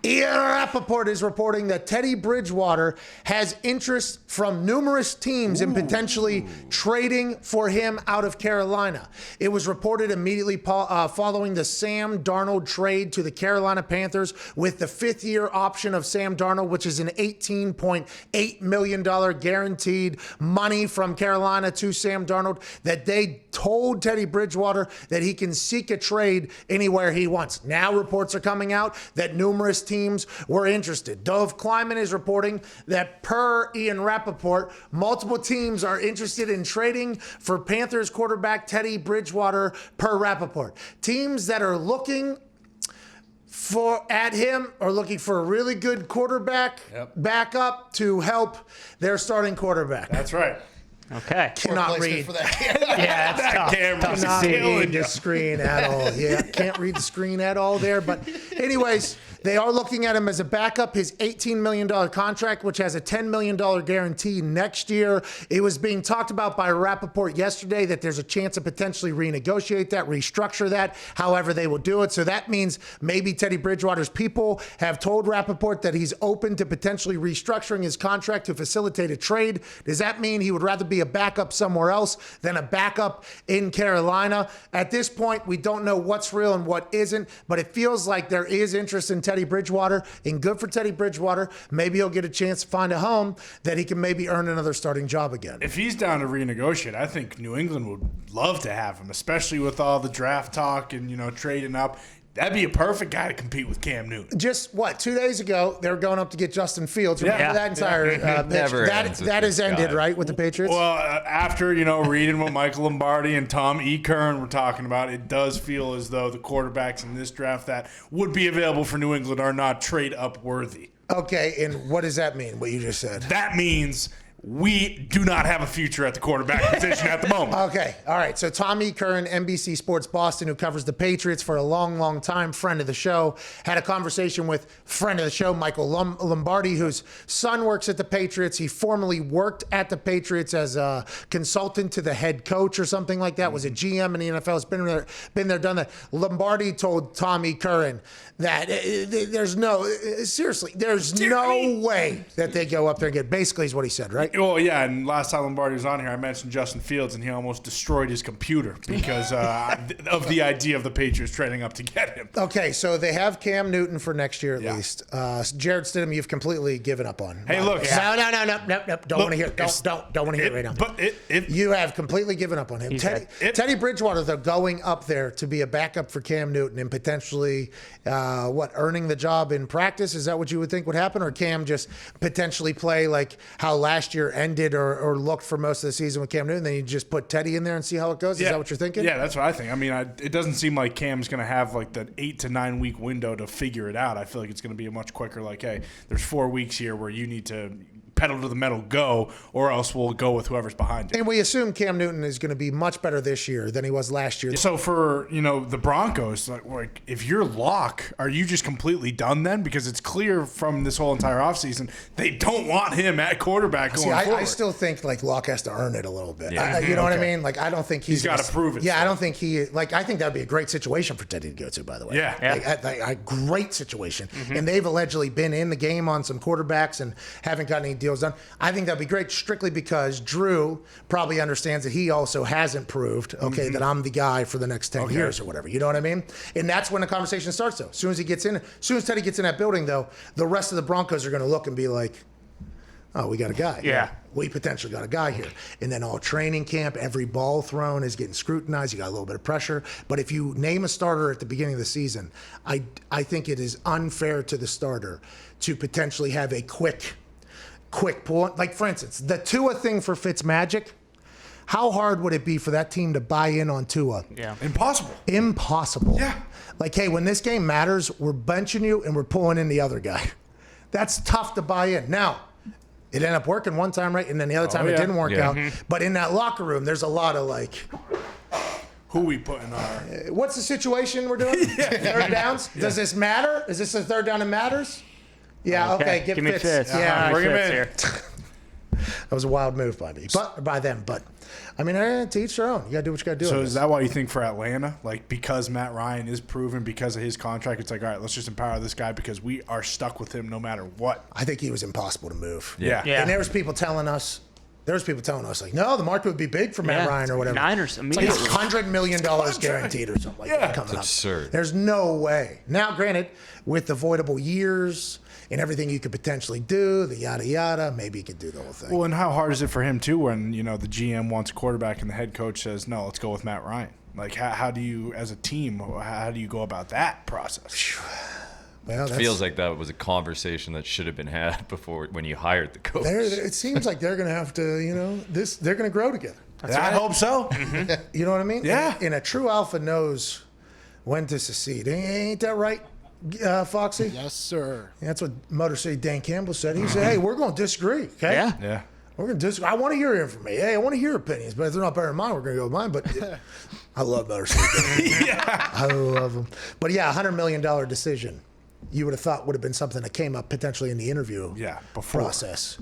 Ian Rappaport is reporting that Teddy Bridgewater has interest from numerous teams in potentially trading for him out of Carolina. It was reported immediately following the Sam Darnold trade to the Carolina Panthers with the fifth-year option of Sam Darnold, which is an $18.8 million guaranteed money from Carolina to Sam Darnold, that they told Teddy Bridgewater that he can seek a trade anywhere he wants. Now reports are coming out that numerous teams were interested. Dove Kleiman is reporting that per Ian Rappaport, multiple teams are interested in trading for Panthers quarterback Teddy Bridgewater per Rappaport. Teams that are looking at him are looking for a really good quarterback backup to help their starting quarterback. That's right. Okay. Cannot read. Yeah, that's tough. Cannot read the screen at all. Yeah, can't read the screen at all there. But anyways, they are looking at him as a backup. His $18 million contract, which has a $10 million guarantee next year. It was being talked about by Rappaport yesterday that there's a chance to potentially renegotiate that, restructure that, however they will do it. So that means maybe Teddy Bridgewater's people have told Rappaport that he's open to potentially restructuring his contract to facilitate a trade. Does that mean he would rather be a backup somewhere else than a backup in Carolina? At this point, we don't know what's real and what isn't, but it feels like there is interest in Teddy Bridgewater, and good for Teddy Bridgewater. Maybe he'll get a chance to find a home that he can maybe earn another starting job again. If he's down to renegotiate, I think New England would love to have him, especially with all the draft talk and, trading up. That'd be a perfect guy to compete with Cam Newton. Just 2 days ago, they were going up to get Justin Fields. Remember that entire pitch? That has ended, right, with the Patriots? Well, after, reading what Michael Lombardi and Tom E. Kern were talking about, it does feel as though the quarterbacks in this draft that would be available for New England are not trade-up worthy. Okay, and what does that mean, what you just said? That means we do not have a future at the quarterback position at the moment. Okay. All right. So Tommy Kern, NBC Sports Boston, who covers the Patriots for a long, long time, friend of the show, had a conversation with friend of the show, Michael Lombardi, whose son works at the Patriots. He formerly worked at the Patriots as a consultant to the head coach or something like that, was a GM in the NFL, has been there, done that. Lombardi told Tommy Curran that there's no way that they go up there and get, basically is what he said, right? Well, yeah, and last time Lombardi was on here, I mentioned Justin Fields, and he almost destroyed his computer because of the idea of the Patriots trading up to get him. Okay, so they have Cam Newton for next year at least. Jared Stidham, you've completely given up on. Hey, look. No. Don't want to hear it. Don't want to hear it right now. But you have completely given up on him. Teddy Bridgewater, though, going up there to be a backup for Cam Newton and potentially, earning the job in practice? Is that what you would think would happen? Or Cam just potentially play like how last year ended or looked for most of the season with Cam Newton, then you just put Teddy in there and see how it goes? Is that what you're thinking? Yeah, that's what I think. I mean, it doesn't seem like Cam's going to have like that 8 to 9 week window to figure it out. I feel like it's going to be a much quicker, like, hey, there's 4 weeks here where you need to pedal to the metal, go, or else we'll go with whoever's behind it. And we assume Cam Newton is going to be much better this year than he was last year. So for, the Broncos, like if you're Locke, are you just completely done then? Because it's clear from this whole entire offseason, they don't want him at quarterback going forward. I still think like Locke has to earn it a little bit. Yeah. You know what I mean? Like, I don't think he's got to prove it. Yeah, I don't think I think that'd be a great situation for Teddy to go to, by the way. Yeah. A great situation. Mm-hmm. And they've allegedly been in the game on some quarterbacks and haven't got any deals done. I think that'd be great strictly because Drew probably understands that he also hasn't proved, that I'm the guy for the next 10 years or whatever. You know what I mean? And that's when the conversation starts, though. As soon as Teddy gets in that building, though, the rest of the Broncos are going to look and be like, oh, we got a guy. Yeah. We potentially got a guy here. And then all training camp, every ball thrown is getting scrutinized. You got a little bit of pressure. But if you name a starter at the beginning of the season, I think it is unfair to the starter to potentially have a quick pull. Like, for instance, the Tua thing for Fitzmagic, how hard would it be for that team to buy in on Tua? Yeah. Impossible. Yeah. Like, hey, when this game matters, we're benching you and we're pulling in the other guy. That's tough to buy in. Now, it ended up working one time, right? And then the other time it didn't work out. Mm-hmm. But in that locker room, there's a lot of like... Who we putting on? What's the situation we're doing? Third downs? Yeah. Does this matter? Is this a third down that matters? Yeah, okay. Give me Fitz. Fitz. Yeah, bring him in here. That was a wild move by me, but by them. But I mean, to each their own. You gotta do what you gotta do. So is that why you think for Atlanta, like because Matt Ryan is proven because of his contract, it's like, all right, let's just empower this guy because we are stuck with him no matter what. I think he was impossible to move. Yeah. Yeah. And there was people telling us, like, no, the market would be big for Matt Ryan or whatever. Niners It's like immediately. $100 million guaranteed or something like that coming up. absurd. There's no way. Now, granted, with avoidable years and everything you could potentially do, the yada yada, maybe you could do the whole thing. Well, and how hard is it for him too when the GM wants a quarterback and the head coach says no, let's go with Matt Ryan? Like, how do you, as a team, how do you go about that process? Well, It feels like that was a conversation that should have been had before when you hired the coach. it seems like they're going to have to, they're going to grow together. I hope so. You know what I mean? Yeah. And a true alpha knows when to secede. Ain't that right, Foxy? Yes, sir. That's what Motor City Dan Campbell said. He said, hey, we're going to disagree, okay? Yeah. Yeah. We're going to disagree. I want to hear it from me. Hey, I want to hear opinions, but if they're not better than mine, we're going to go with mine. But I love Motor City Dan. I love him. But yeah, $100 million decision. You would have thought would have been something that came up potentially in the interview Yeah, before. process.